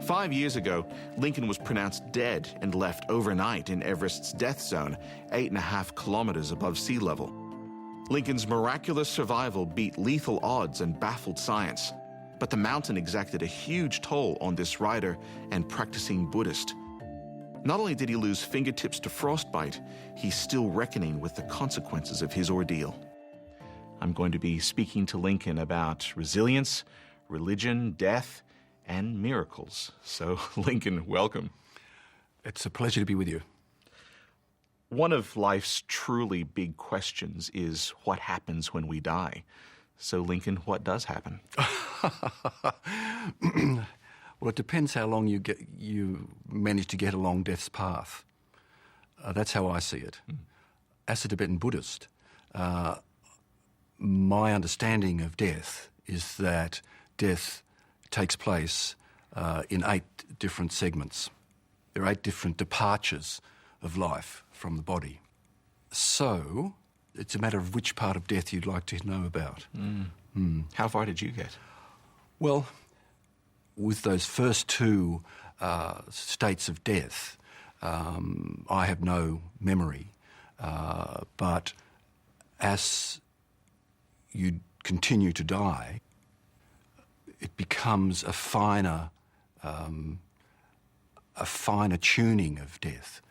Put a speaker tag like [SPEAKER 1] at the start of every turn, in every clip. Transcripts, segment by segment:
[SPEAKER 1] 5 years ago, Lincoln was pronounced dead and left overnight in Everest's death zone, 8.5 kilometers above sea level. Lincoln's miraculous survival beat lethal odds and baffled science. But the mountain exacted a huge toll on this rider and practicing Buddhist. Not only did he lose fingertips to frostbite, he's still reckoning with the consequences of his ordeal. I'm going to be speaking to Lincoln about resilience, religion, death, and miracles. So, Lincoln, welcome.
[SPEAKER 2] It's a pleasure to be with you.
[SPEAKER 1] One of life's truly big questions is what happens when we die. So, Lincoln, what does happen?
[SPEAKER 2] Well, it depends how long you manage to get along death's path. That's how I see it. As a Tibetan Buddhist, my understanding of death is that death takes place in 8 different segments. There are 8 different departures of life from the body. So it's a matter of which part of death you'd like to know about.
[SPEAKER 1] How far did you get?
[SPEAKER 2] Well, with those first 2 states of death, I have no memory. But as you continue to die, it becomes a finer tuning of death.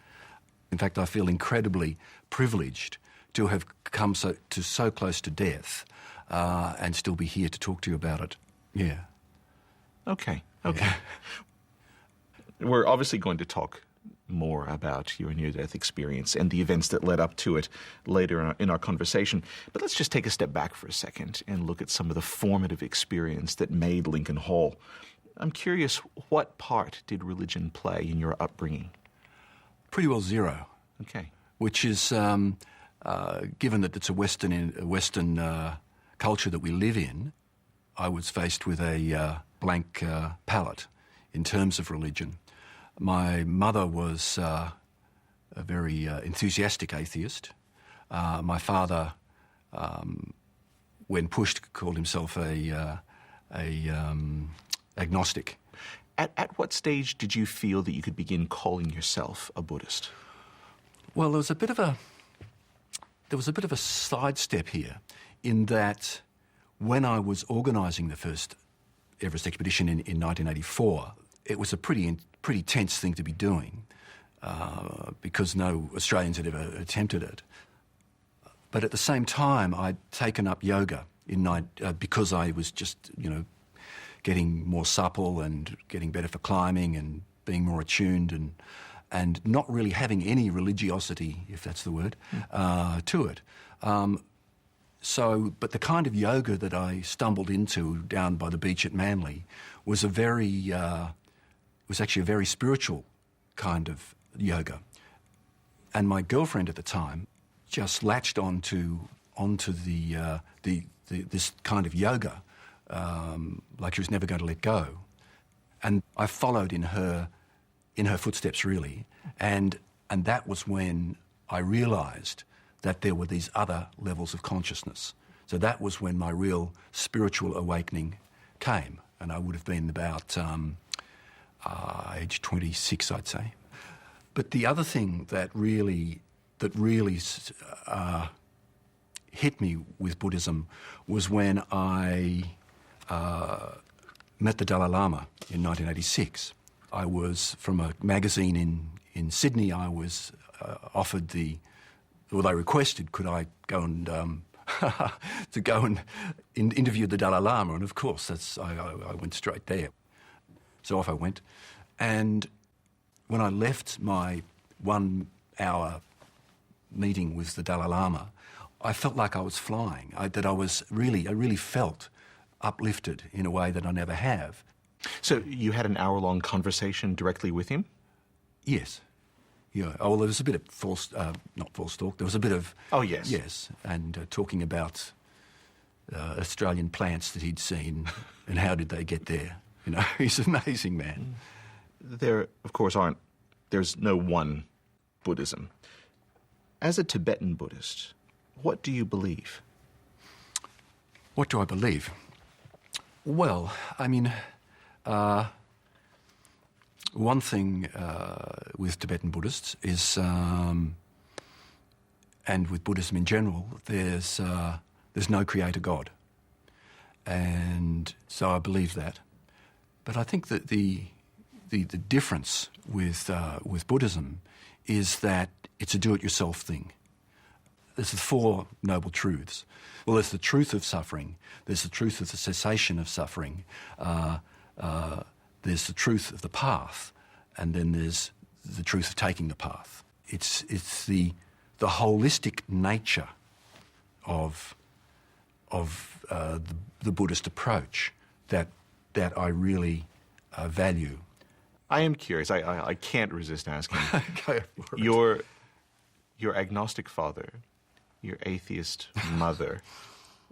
[SPEAKER 2] In fact, I feel incredibly privileged to have come so close to death and still be here to talk to you about it. Yeah.
[SPEAKER 1] Okay.
[SPEAKER 2] Yeah.
[SPEAKER 1] We're obviously going to talk more about your near-death experience and the events that led up to it later in our conversation. But let's just take a step back for a second and look at some of the formative experience that made Lincoln Hall. I'm curious, what part did religion play in your upbringing?
[SPEAKER 2] Pretty well zero.
[SPEAKER 1] Okay.
[SPEAKER 2] Which is, given that it's a Western culture that we live in, I was faced with a blank palette in terms of religion. My mother was a very enthusiastic atheist. My father, when pushed, called himself a agnostic.
[SPEAKER 1] At what stage did you feel that you could begin calling yourself a Buddhist?
[SPEAKER 2] Well, there was a bit of a sidestep here, in that when I was organising the first Everest expedition in 1984, it was a pretty tense thing to be doing because no Australians had ever attempted it. But at the same time, I'd taken up yoga because I was just, getting more supple and getting better for climbing and being more attuned and not really having any religiosity, if that's the word, to it. But the kind of yoga that I stumbled into down by the beach at Manly was actually a very spiritual kind of yoga. And my girlfriend at the time just latched onto this kind of yoga, like she was never going to let go. And I followed in her footsteps, really. And that was when I realised that there were these other levels of consciousness. So that was when my real spiritual awakening came. And I would have been about age 26, I'd say. But the other thing that really hit me with Buddhism was when I met the Dalai Lama in 1986. I was, from a magazine in Sydney, I was offered they requested could I go and to go and interview the Dalai Lama, and of course I went straight there. So off I went, and when I left my 1-hour meeting with the Dalai Lama, I felt like I was flying. I really felt uplifted in a way that I never have.
[SPEAKER 1] So you had an hour-long conversation directly with him?
[SPEAKER 2] Yes. Yeah. Oh, well, there was a bit of not false talk. There was a bit of...
[SPEAKER 1] Oh, yes.
[SPEAKER 2] Yes, and talking about Australian plants that he'd seen and how did they get there. He's an amazing man.
[SPEAKER 1] There, of course, there's no one Buddhism. As a Tibetan Buddhist, what do you believe?
[SPEAKER 2] What do I believe? Well, I mean, One thing with Tibetan Buddhists is, and with Buddhism in general, there's no creator God. And so I believe that. But I think that the difference with Buddhism is that it's a do-it-yourself thing. There's the four noble truths. Well, there's the truth of suffering. There's the truth of the cessation of suffering. There's the truth of the path, and then there's the truth of taking the path. It's the holistic nature of the Buddhist approach that I really value.
[SPEAKER 1] I am curious. I can't resist asking.
[SPEAKER 2] Go for it.
[SPEAKER 1] Your agnostic father, your atheist mother,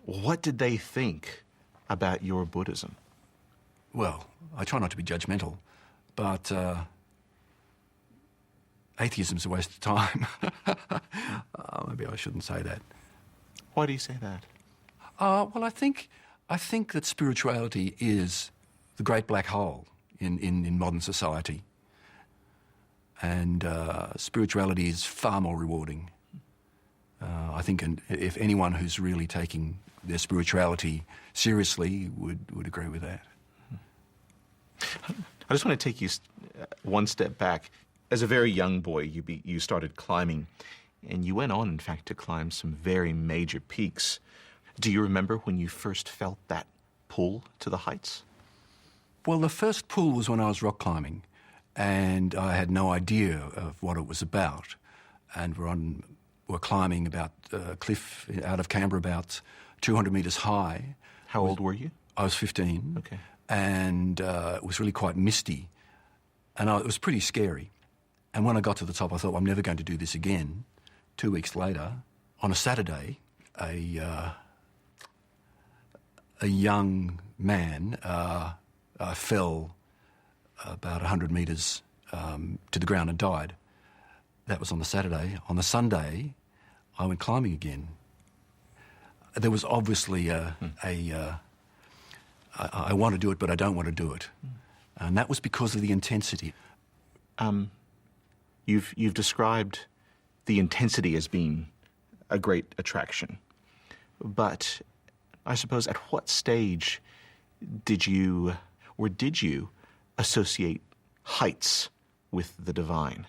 [SPEAKER 1] what did they think about your Buddhism?
[SPEAKER 2] Well, I try not to be judgmental, but atheism's a waste of time. Maybe I shouldn't say that.
[SPEAKER 1] Why do you say that?
[SPEAKER 2] Well, I think that spirituality is the great black hole in modern society, and spirituality is far more rewarding. I think, and if anyone who's really taking their spirituality seriously would agree with that.
[SPEAKER 1] I just want to take you one step back. As a very young boy, you started climbing, and you went on, in fact, to climb some very major peaks. Do you remember when you first felt that pull to the heights?
[SPEAKER 2] Well, the first pull was when I was rock climbing, and I had no idea of what it was about. And we're climbing about a cliff out of Canberra, about 200 metres high.
[SPEAKER 1] How old were you?
[SPEAKER 2] I was 15.
[SPEAKER 1] Okay.
[SPEAKER 2] And it was really quite misty, and it was pretty scary. And when I got to the top, I thought, well, I'm never going to do this again. 2 weeks later, on a Saturday, a young man fell about 100 metres to the ground and died. That was on the Saturday. On the Sunday, I went climbing again. There was obviously I want to do it, but I don't want to do it. And that was because of the intensity.
[SPEAKER 1] You've described the intensity as being a great attraction. But I suppose at what stage did you associate heights with the divine?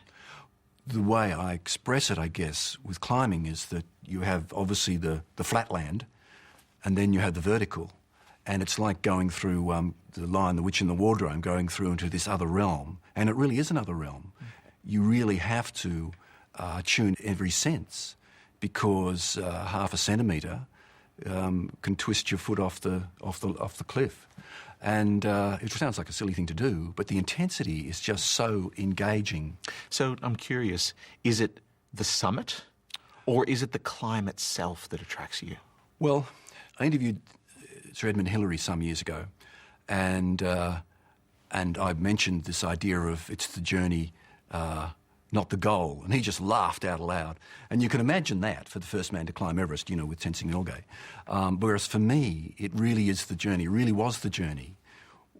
[SPEAKER 2] The way I express it, I guess, with climbing is that you have obviously the flatland, and then you have the vertical. And it's like going through the Lion, the Witch and the Wardrobe, going through into this other realm. And it really is another realm. You really have to tune every sense, because half a centimetre can twist your foot off the cliff. And it sounds like a silly thing to do, but the intensity is just so engaging.
[SPEAKER 1] So I'm curious, is it the summit, or is it the climb itself that attracts you?
[SPEAKER 2] Well, I interviewed Sir Edmund Hillary some years ago, and I mentioned this idea of it's the journey, not the goal, and he just laughed out loud. And you can imagine that for the first man to climb Everest, with Tenzing Norgay. Whereas for me, it really is the journey, really was the journey.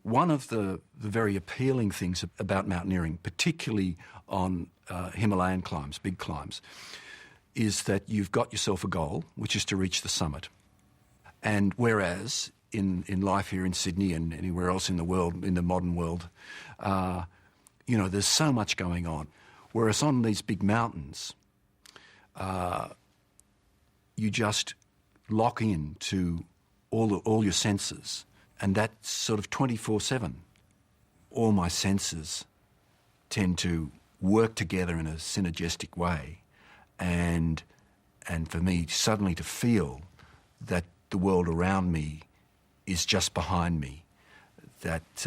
[SPEAKER 2] One of the very appealing things about mountaineering, particularly on Himalayan climbs, big climbs, is that you've got yourself a goal, which is to reach the summit. And whereas in life here in Sydney and anywhere else in the world, in the modern world, there's so much going on. Whereas on these big mountains, you just lock in to all your senses, and that's sort of 24/7. All my senses tend to work together in a synergistic way, and for me suddenly to feel that the world around me is just behind me, that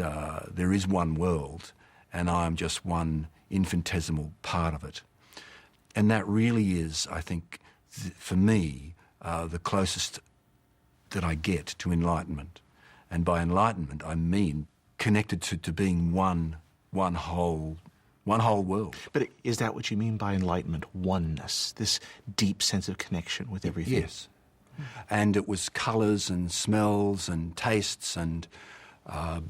[SPEAKER 2] there is one world and I'm just one infinitesimal part of it. And that really is, I think, for me, the closest that I get to enlightenment. And by enlightenment, I mean connected to being one whole world.
[SPEAKER 1] But is that what you mean by enlightenment? Oneness, this deep sense of connection with everything?
[SPEAKER 2] Yes. And it was colours and smells and tastes and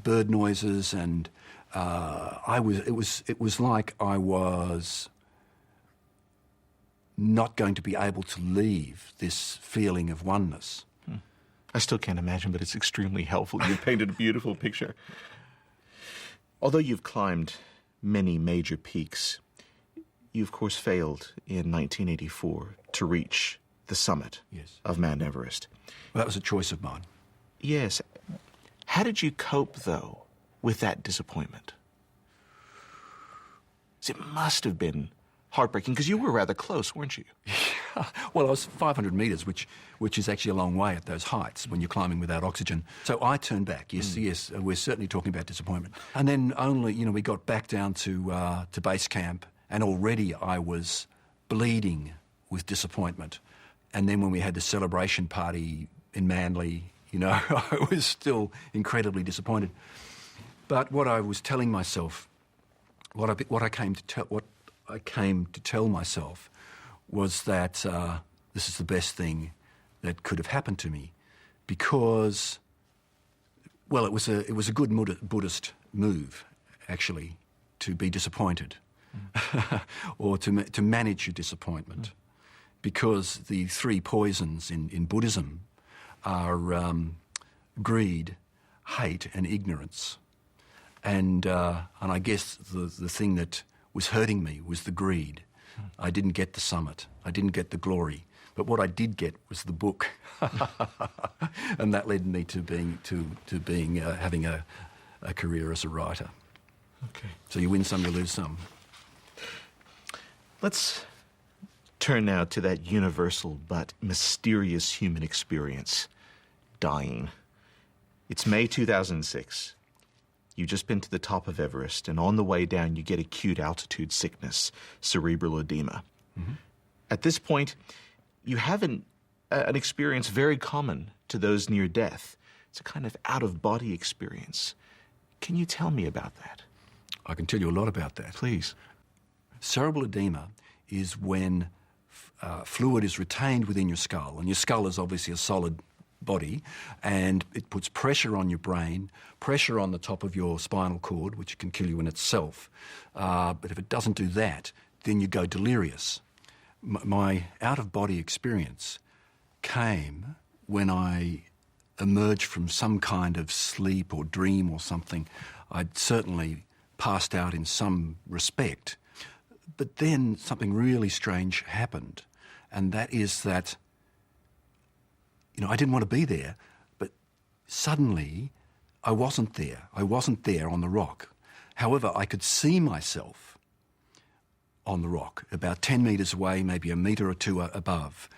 [SPEAKER 2] bird noises and It was like I was not going to be able to leave this feeling of oneness.
[SPEAKER 1] I still can't imagine, but it's extremely helpful. You've painted a beautiful picture. Although you've climbed many major peaks, you of course failed in 1984 to reach the summit of Mount Everest.
[SPEAKER 2] Well, that was a choice of mine.
[SPEAKER 1] Yes. How did you cope, though, with that disappointment? It must have been heartbreaking, because you were rather close, weren't you?
[SPEAKER 2] Well, I was 500 metres, which is actually a long way at those heights when you're climbing without oxygen. So I turned back. Yes, we're certainly talking about disappointment. And then we got back down to base camp, and already I was bleeding with disappointment. And then when we had the celebration party in Manly, I was still incredibly disappointed. But what I was telling myself, what I came to tell myself was that this is the best thing that could have happened to me, because, well, it was a good Buddhist move, actually, to be disappointed or to manage your disappointment, because the three poisons in Buddhism are greed, hate, and ignorance. And I guess the thing that was hurting me was the greed. I didn't get the summit. I didn't get the glory. But what I did get was the book, and that led me to having a career as a writer.
[SPEAKER 1] Okay.
[SPEAKER 2] So you win some, you lose some.
[SPEAKER 1] Let's turn now to that universal but mysterious human experience, dying. It's May 2006. You've just been to the top of Everest, and on the way down you get acute altitude sickness, cerebral edema. Mm-hmm. At this point, you have an experience very common to those near death. It's a kind of out-of-body experience. Can you tell me about that?
[SPEAKER 2] I can tell you a lot about that.
[SPEAKER 1] Please.
[SPEAKER 2] Cerebral edema is when fluid is retained within your skull, and your skull is obviously a solid body, and it puts pressure on your brain, pressure on the top of your spinal cord, which can kill you in itself. But if it doesn't do that, then you go delirious. My out-of-body experience came when I emerged from some kind of sleep or dream or something. I'd certainly passed out in some respect. But then something really strange happened, and that is that I didn't want to be there, but suddenly I wasn't there. I wasn't there on the rock. However, I could see myself on the rock, about 10 metres away, maybe a metre or two above.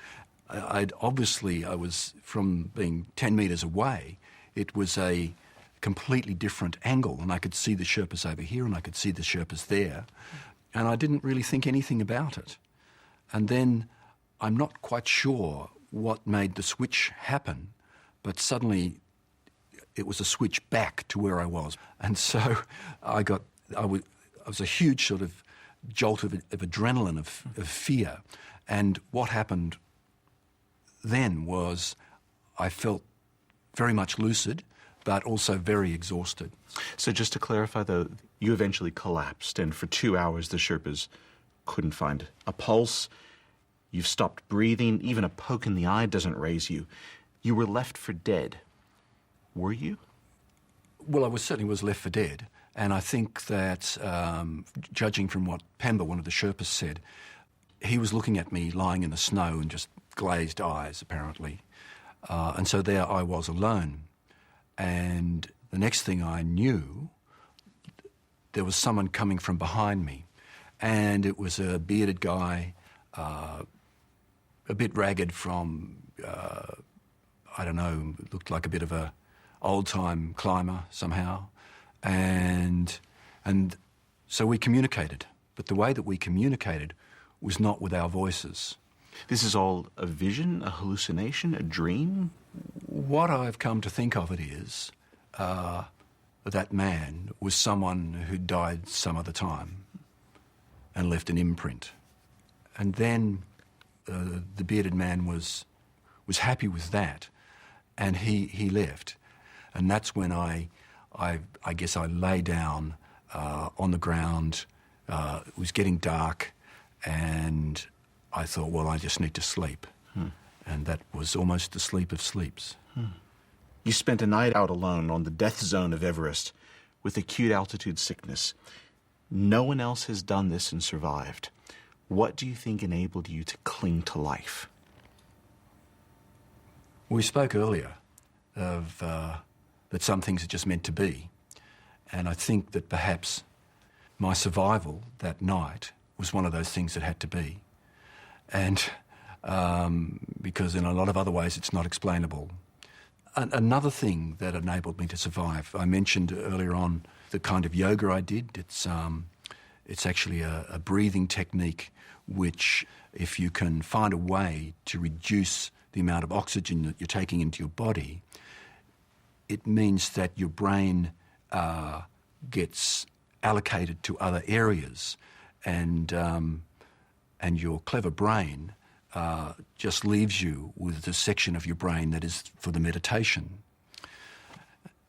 [SPEAKER 2] I was, from being 10 metres away, it was a completely different angle, and I could see the Sherpas over here and I could see the Sherpas there, and I didn't really think anything about it. And then I'm not quite sure what made the switch happen, but suddenly it was a switch back to where I was. And so I was a huge sort of jolt of adrenaline, of fear. And what happened then was I felt very much lucid, but also very exhausted.
[SPEAKER 1] So just to clarify, though, you eventually collapsed, and for 2 hours the Sherpas couldn't find a pulse. You've stopped breathing. Even a poke in the eye doesn't raise you. You were left for dead. Were you?
[SPEAKER 2] Well, I certainly was left for dead. And I think that, judging from what Pemba, one of the Sherpas, said, he was looking at me lying in the snow and just glazed eyes, apparently. And so there I was alone. And the next thing I knew, there was someone coming from behind me. And it was a bearded guy, a bit ragged from, looked like a bit of a old-time climber somehow. And so we communicated. But the way that we communicated was not with our voices.
[SPEAKER 1] This is all a vision, a hallucination, a dream?
[SPEAKER 2] What I've come to think of it is that man was someone who died some other time and left an imprint. And then the bearded man was happy with that, and he left. And that's when I guess I lay down on the ground. It was getting dark, and I thought, well, I just need to sleep. And that was almost the sleep of sleeps.
[SPEAKER 1] You spent a night out alone on the death zone of Everest with acute altitude sickness. No one else has done this and survived. What do you think enabled you to cling to life?
[SPEAKER 2] We spoke earlier of that some things are just meant to be. And I think that perhaps my survival that night was one of those things that had to be. And because in a lot of other ways it's not explainable. Another thing that enabled me to survive, I mentioned earlier on the kind of yoga I did. It's actually a breathing technique which, if you can find a way to reduce the amount of oxygen that you're taking into your body, it means that your brain gets allocated to other areas, and your clever brain just leaves you with the section of your brain that is for the meditation.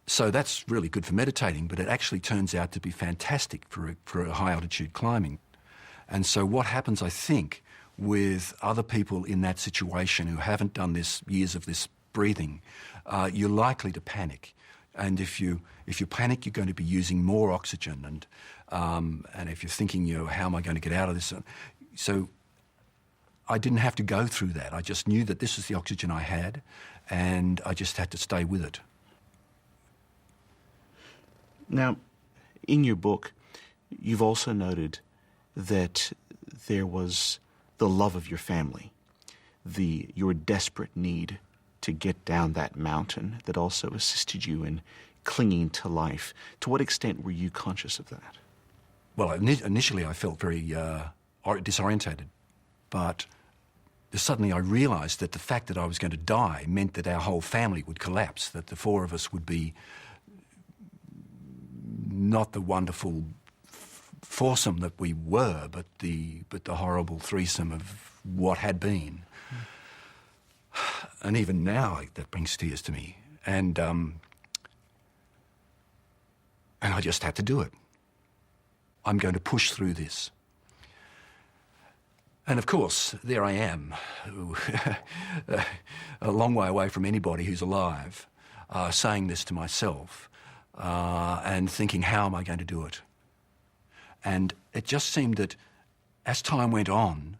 [SPEAKER 2] So that's really good for meditating, but it actually turns out to be fantastic for a high altitude climbing. And so what happens, I think, with other people in that situation who haven't done this years of this breathing, you're likely to panic. And if you panic, you're going to be using more oxygen. And if you're thinking, how am I going to get out of this? So I didn't have to go through that. I just knew that this was the oxygen I had, and I just had to stay with it.
[SPEAKER 1] Now, in your book, you've also noted that there was the love of your family, your desperate need to get down that mountain that also assisted you in clinging to life. To what extent were you conscious of that?
[SPEAKER 2] Well, initially I felt very disorientated, but suddenly I realised that the fact that I was going to die meant that our whole family would collapse, that the four of us would be not the wonderful foursome that we were, but the horrible threesome of what had been. And even now, that brings tears to me. And I just had to do it. I'm going to push through this. And of course, there I am, a long way away from anybody who's alive, saying this to myself and thinking, how am I going to do it? And it just seemed that as time went on,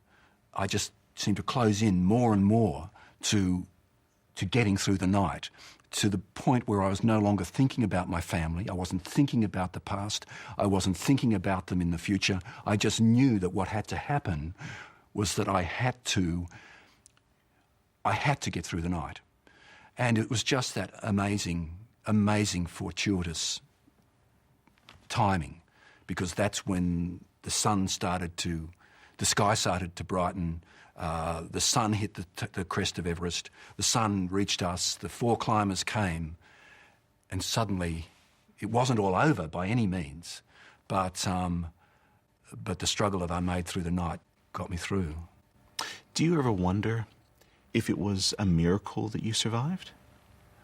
[SPEAKER 2] I just seemed to close in more and more to getting through the night, to the point where I was no longer thinking about my family. I wasn't thinking about the past. I wasn't thinking about them in the future. I just knew that what had to happen was that I had to get through the night. And it was just that amazing fortuitous timing, because that's when the sky started to brighten. The sun hit the crest of Everest. The sun reached us. The four climbers came, and suddenly it wasn't all over by any means, but the struggle that I made through the night got me through.
[SPEAKER 1] Do you ever wonder if it was a miracle that you survived?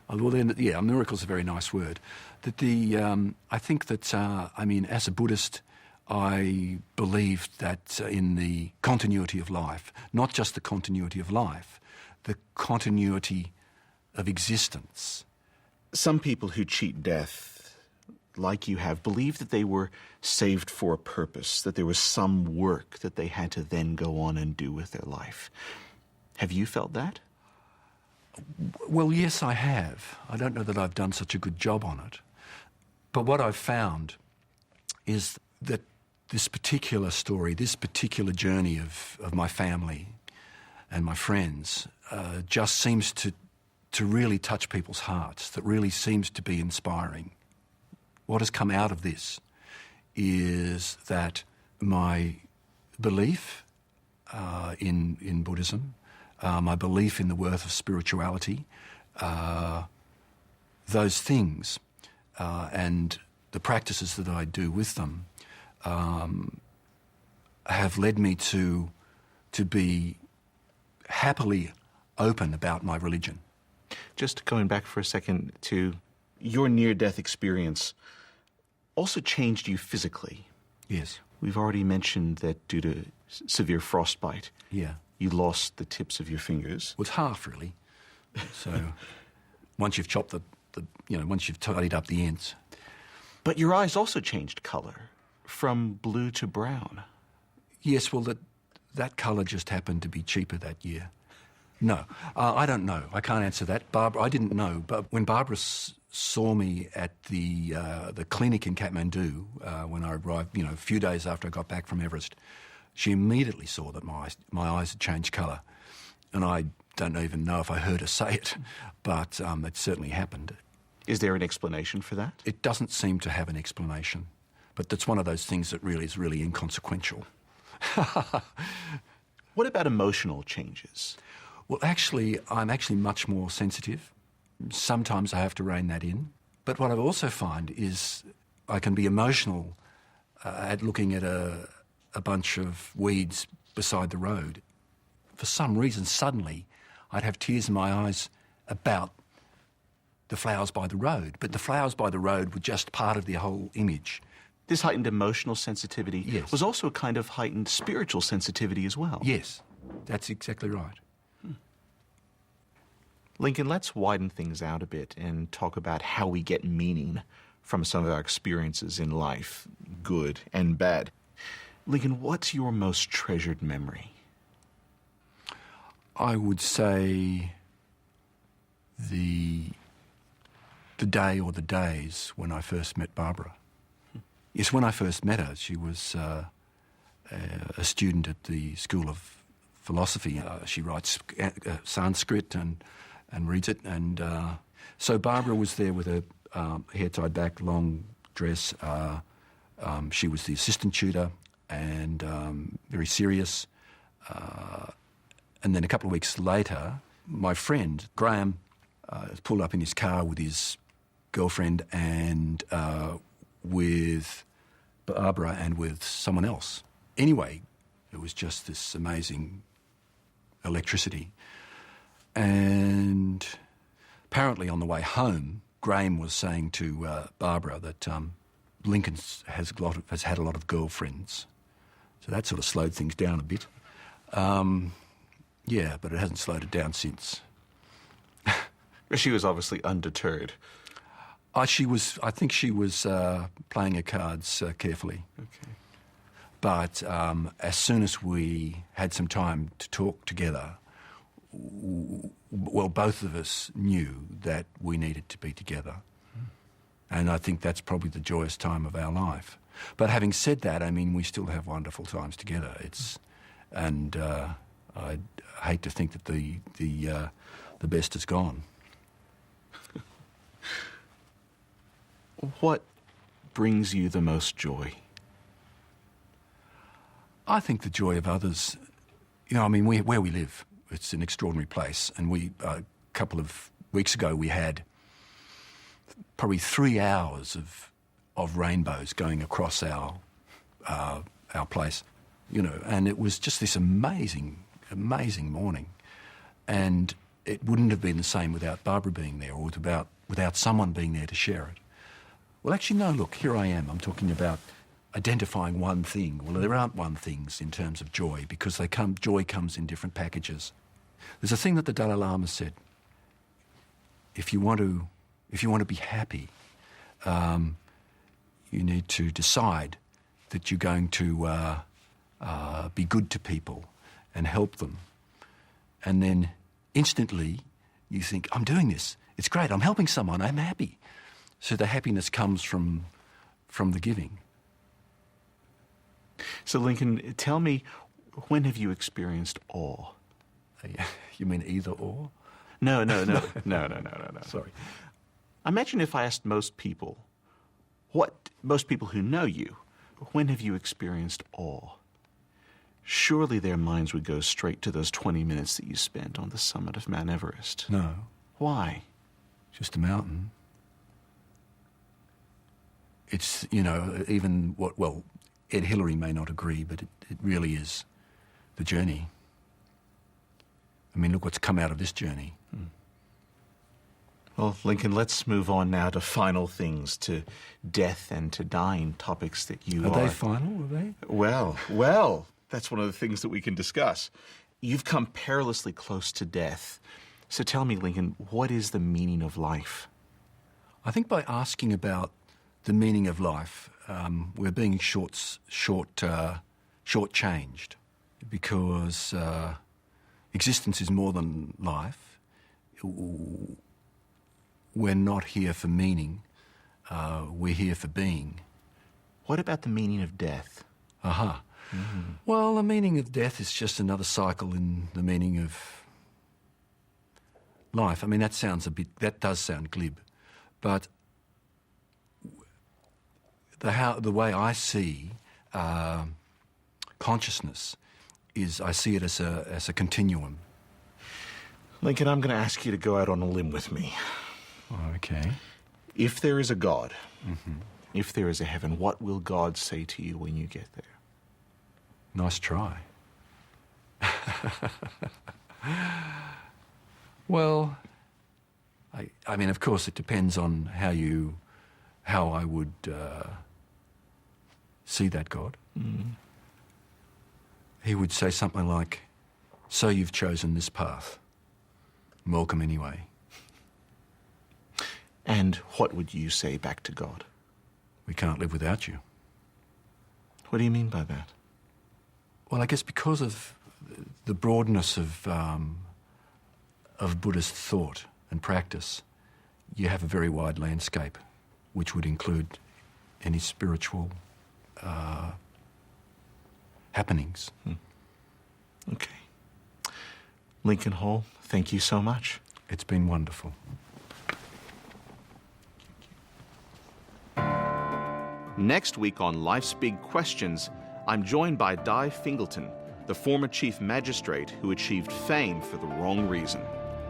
[SPEAKER 2] Well, then, yeah, a miracle is a very nice word. I think that, as a Buddhist, I believe that in the continuity of life, not just the continuity of life, the continuity of existence.
[SPEAKER 1] Some people who cheat death, like you have, believe that they were saved for a purpose, that there was some work that they had to then go on and do with their life. Have you felt that?
[SPEAKER 2] Well, yes, I have. I don't know that I've done such a good job on it. But what I've found is that this particular story, this particular journey of my family and my friends just seems to really touch people's hearts, that really seems to be inspiring. What has come out of this is that my belief in Buddhism, my belief in the worth of spirituality, those things and the practices that I do with them have led me to be happily open about my religion.
[SPEAKER 1] Just going back for a second to your near-death experience, also changed you physically.
[SPEAKER 2] Yes.
[SPEAKER 1] We've already mentioned that due to severe frostbite,
[SPEAKER 2] Yeah.
[SPEAKER 1] you lost the tips of your fingers.
[SPEAKER 2] Well, it's half, really. So once you've chopped once you've tidied up the ends.
[SPEAKER 1] But your eyes also changed color, from blue to brown.
[SPEAKER 2] Yes, well, that colour just happened to be cheaper that year. No, I don't know. I can't answer that. Barbara, I didn't know. But when Barbara saw me at the clinic in Kathmandu when I arrived, a few days after I got back from Everest, she immediately saw that my eyes had changed colour. And I don't even know if I heard her say it, but it certainly happened.
[SPEAKER 1] Is there an explanation for that?
[SPEAKER 2] It doesn't seem to have an explanation, but that's one of those things that really is really inconsequential.
[SPEAKER 1] What about emotional changes?
[SPEAKER 2] Well, actually, I'm actually much more sensitive. Sometimes I have to rein that in. But what I also find is I can be emotional at looking at a bunch of weeds beside the road. For some reason, suddenly, I'd have tears in my eyes about the flowers by the road. But the flowers by the road were just part of the whole image.
[SPEAKER 1] This heightened emotional sensitivity
[SPEAKER 2] Yes.
[SPEAKER 1] was also a kind of heightened spiritual sensitivity as well.
[SPEAKER 2] Yes, that's exactly right.
[SPEAKER 1] Lincoln, let's widen things out a bit and talk about how we get meaning from some of our experiences in life, good and bad. Lincoln, what's your most treasured memory?
[SPEAKER 2] I would say the day or the days when I first met Barbara. Yes, when I first met her, she was a student at the School of Philosophy. She writes Sanskrit and reads it. And so Barbara was there with her hair tied back, long dress. She was the assistant tutor and very serious. And then a couple of weeks later, my friend, Graham, pulled up in his car with his girlfriend and with Barbara and with someone else. Anyway, it was just this amazing electricity. And apparently on the way home, Graham was saying to Barbara that Lincoln has had a lot of girlfriends. So that sort of slowed things down a bit. Yeah, but it hasn't slowed it down since.
[SPEAKER 1] She was obviously undeterred.
[SPEAKER 2] I think she was playing her cards carefully.
[SPEAKER 1] Okay.
[SPEAKER 2] But as soon as we had some time to talk together, well, both of us knew that we needed to be together. And I think that's probably the joyous time of our life. But having said that, I mean, we still have wonderful times together. And I hate to think that the best is gone.
[SPEAKER 1] What brings you the most joy?
[SPEAKER 2] I think the joy of others. I mean, where we live, it's an extraordinary place. And a couple of weeks ago, we had probably 3 hours of rainbows going across our place, and it was just this amazing morning. And it wouldn't have been the same without Barbara being there or without someone being there to share it. Well, actually, no, look, here I am. I'm talking about identifying one thing. Well, there aren't one things in terms of joy because joy comes in different packages. There's a thing that the Dalai Lama said. If you want to be happy, you need to decide that you're going to be good to people and help them. And then instantly you think, I'm doing this. It's great. I'm helping someone. I'm happy. So the happiness comes from the giving.
[SPEAKER 1] So, Lincoln, tell me, when have you experienced awe?
[SPEAKER 2] You mean either or?
[SPEAKER 1] No.
[SPEAKER 2] Sorry.
[SPEAKER 1] Imagine if I asked most people who know you, when have you experienced awe? Surely their minds would go straight to those 20 minutes that you spent on the summit of Mount Everest.
[SPEAKER 2] No.
[SPEAKER 1] Why?
[SPEAKER 2] Just a mountain. It's, even Ed Hillary may not agree, but it really is the journey. I mean, look what's come out of this journey.
[SPEAKER 1] Well, Lincoln, let's move on now to final things, to death and to dying, topics that you
[SPEAKER 2] Are they final, are they?
[SPEAKER 1] Well, that's one of the things that we can discuss. You've come perilously close to death. So tell me, Lincoln, what is the meaning of life?
[SPEAKER 2] I think by asking about the meaning of life, we're being shortchanged because existence is more than life. We're not here for meaning. We're here for being.
[SPEAKER 1] What about the meaning of death?
[SPEAKER 2] Aha. Mm-hmm. Well, the meaning of death is just another cycle in the meaning of life. I mean, that does sound glib, but the way I see consciousness is I see it as a continuum.
[SPEAKER 1] Lincoln, I'm going to ask you to go out on a limb with me.
[SPEAKER 2] Okay.
[SPEAKER 1] If there is a God, if there is a heaven, what will God say to you when you get there?
[SPEAKER 2] Nice try. Well, I mean, of course, it depends on how I would see that God. Mm. He would say something like, "So you've chosen this path. Welcome anyway."
[SPEAKER 1] And what would you say back to God?
[SPEAKER 2] "We can't live without you."
[SPEAKER 1] What do you mean by that?
[SPEAKER 2] Well, I guess because of the broadness of Buddhist thought and practice, you have a very wide landscape, which would include any spiritual happenings.
[SPEAKER 1] Okay. Lincoln Hall, thank you so much.
[SPEAKER 2] It's been wonderful.
[SPEAKER 1] Next week on Life's Big Questions, I'm joined by Di Fingleton, the former chief magistrate who achieved fame for the wrong reason.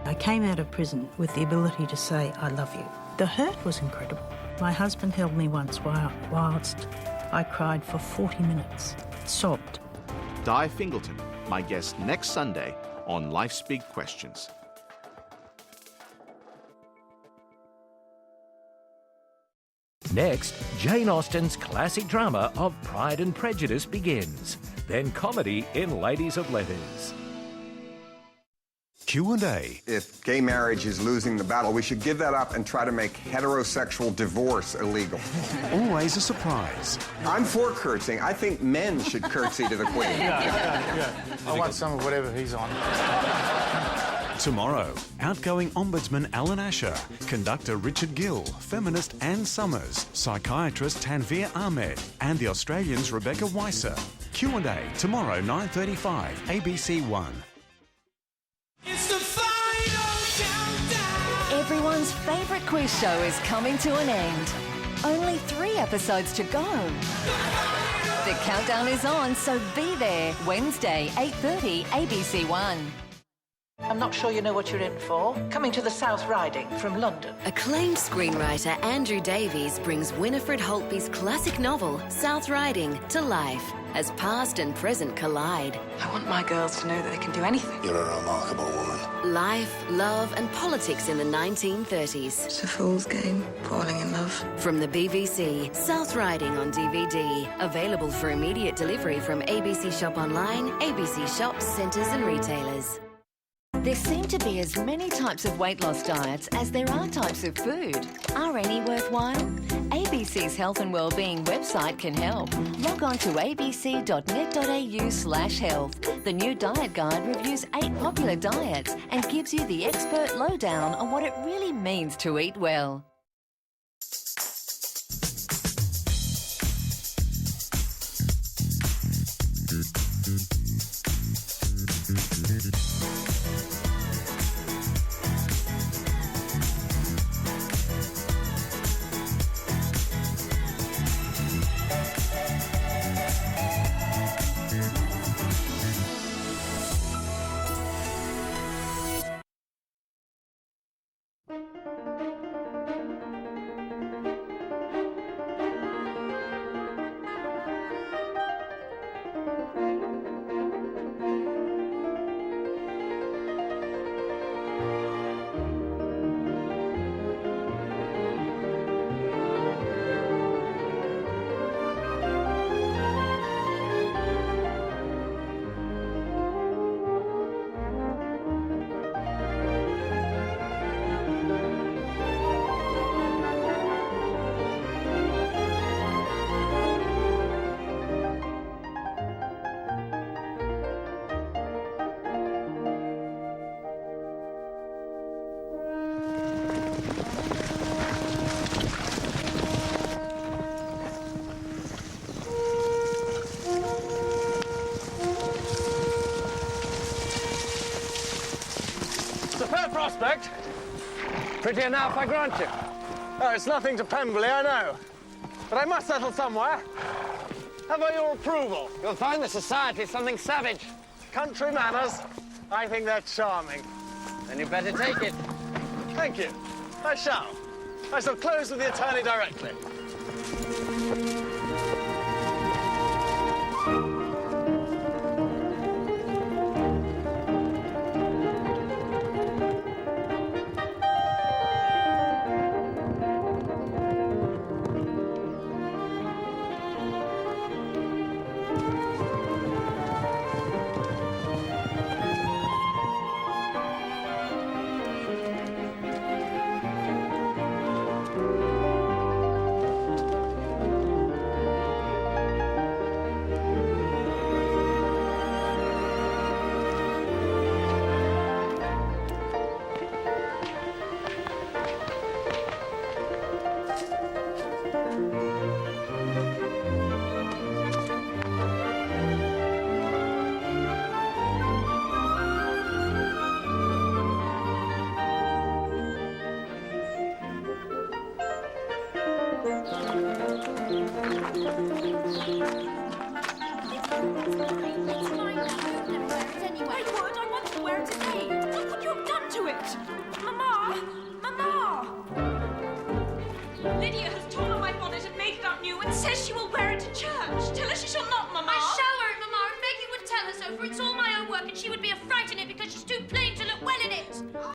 [SPEAKER 3] I came out of prison with the ability to say, "I love you." The hurt was incredible. My husband held me once whilst I cried for 40 minutes, sobbed.
[SPEAKER 1] Di Fingleton, my guest next Sunday on Life's Big Questions.
[SPEAKER 4] Next, Jane Austen's classic drama of Pride and Prejudice begins. Then comedy in Ladies of Letters.
[SPEAKER 5] Q&A.
[SPEAKER 6] If gay marriage is losing the battle, we should give that up and try to make heterosexual divorce illegal.
[SPEAKER 5] Always a surprise.
[SPEAKER 6] I'm for curtsying. I think men should curtsy to the Queen.
[SPEAKER 7] Yeah. I want some of whatever he's on.
[SPEAKER 5] Tomorrow, outgoing Ombudsman Alan Asher, conductor Richard Gill, feminist Anne Summers, psychiatrist Tanveer Ahmed, and the Australians Rebecca Weiser. Q&A tomorrow 9:35, ABC 1.
[SPEAKER 8] It's the final countdown.
[SPEAKER 9] Everyone's favourite quiz show is coming to an end. Only 3 episodes to go. The countdown is on, so be there. Wednesday, 8:30, ABC 1.
[SPEAKER 10] I'm not sure you know what you're in for. Coming to the South Riding from London.
[SPEAKER 11] Acclaimed screenwriter Andrew Davies brings Winifred Holtby's classic novel, South Riding, to life as past and present collide.
[SPEAKER 12] I want my girls to know that they can do anything.
[SPEAKER 13] You're a remarkable woman.
[SPEAKER 11] Life, love and politics in the 1930s.
[SPEAKER 12] It's a fool's game, falling in love.
[SPEAKER 11] From the BBC, South Riding on DVD. Available for immediate delivery from ABC Shop Online, ABC Shops, centres and retailers.
[SPEAKER 9] There seem to be as many types of weight loss diets as there are types of food. Are any worthwhile? ABC's Health and Wellbeing website can help. Log on to abc.net.au/health. The new diet guide reviews 8 popular diets and gives you the expert lowdown on what it really means to eat well.
[SPEAKER 14] prospect. Pretty enough, I grant you. Oh, it's nothing to Pemberley, I know. But I must settle somewhere. Have I your approval? You'll find the society something savage. Country manners, I think they're charming. Then you better take it. Thank you. I shall. I shall close with the attorney directly.
[SPEAKER 15] Lydia has torn on my bonnet and made it up new and says she will wear it to church. Tell her she shall not, Mamma.
[SPEAKER 16] I shall wear it, Mamma, if Maggie would tell her so, for it's all my own work and she would be a fright